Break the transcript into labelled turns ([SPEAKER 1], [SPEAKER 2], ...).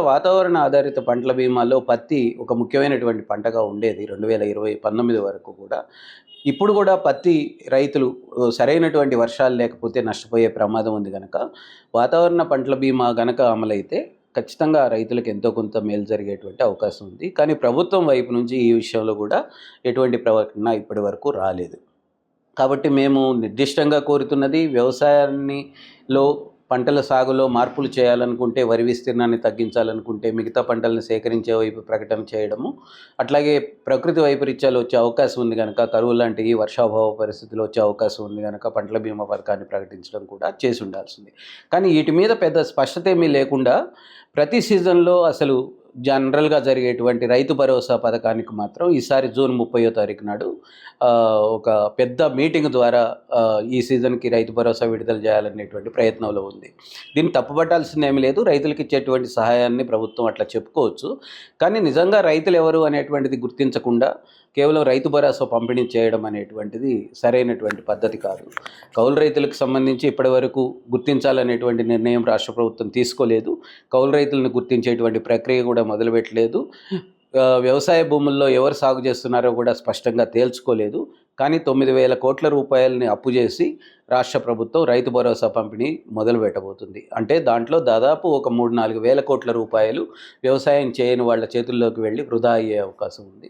[SPEAKER 1] వాతావరణ ఆధారిత పంటల బీమాలో పత్తి ఒక ముఖ్యమైనటువంటి పంటగా ఉండేది 2019 వరకు కూడా. ఇప్పుడు కూడా పత్తి రైతులు సరైనటువంటి వర్షాలు లేకపోతే నష్టపోయే ప్రమాదం ఉంది గనక, వాతావరణ పంటల బీమా గనక అమలైతే ఖచ్చితంగా రైతులకు ఎంతో కొంత మేలు జరిగేటువంటి అవకాశం ఉంది. కానీ ప్రభుత్వం వైపు నుంచి ఈ విషయంలో కూడా ఎటువంటి ప్రకటన ఇప్పటి వరకు రాలేదు. కాబట్టి మేము నిర్దిష్టంగా కోరుతున్నది వ్యవసాయాన్ని పంటల సాగులో మార్పులు చేయాలనుకుంటే, వరి విస్తీర్ణాన్ని తగ్గించాలనుకుంటే మిగతా పంటలను సేకరించే వైపు ప్రకటన చేయడము, అట్లాగే ప్రకృతి వైపరీత్యాలు వచ్చే అవకాశం ఉంది కనుక, కరువు లాంటి వర్షాభావ పరిస్థితులు వచ్చే అవకాశం ఉంది కనుక పంటల బీమా పథకాన్ని ప్రకటించడం కూడా చేసి ఉండాల్సింది. కానీ వీటి మీద పెద్ద స్పష్టత ఏమీ లేకుండా ప్రతి సీజన్లో అసలు జనరల్గా జరిగేటువంటి రైతు భరోసా పథకానికి మాత్రం ఈసారి జూన్ 30వ తారీఖు నాడు ఒక పెద్ద మీటింగ్ ద్వారా ఈ సీజన్కి రైతు భరోసా విడుదల చేయాలనేటువంటి ప్రయత్నంలో ఉంది. దీన్ని తప్పుపట్టాల్సింది ఏమీ లేదు. రైతులకు ఇచ్చేటువంటి సహాయాన్ని ప్రభుత్వం అట్లా చెప్పుకోవచ్చు. కానీ నిజంగా రైతులు ఎవరు అనేటువంటిది గుర్తించకుండా కేవలం రైతు భరోసా పంపిణీ చేయడం అనేటువంటిది సరైనటువంటి పద్ధతి కాదు. కౌలు రైతులకు సంబంధించి ఇప్పటివరకు గుర్తించాలనేటువంటి నిర్ణయం రాష్ట్ర ప్రభుత్వం తీసుకోలేదు. కౌలు రైతులను గుర్తించేటువంటి ప్రక్రియ కూడా మొదలుపెట్టలేదు. వ్యవసాయ భూముల్లో ఎవరు సాగు చేస్తున్నారో కూడా స్పష్టంగా తేల్చుకోలేదు. కానీ 9,000 కోట్ల రూపాయలని అప్పు చేసి రాష్ట్ర ప్రభుత్వం రైతు భరోసా పంపిణీ మొదలు పెట్టబోతుంది. అంటే దాంట్లో దాదాపు ఒక 3-4 వేల కోట్ల రూపాయలు వ్యవసాయం చేయని వాళ్ళ చేతుల్లోకి వెళ్ళి వృధా అయ్యే అవకాశం ఉంది.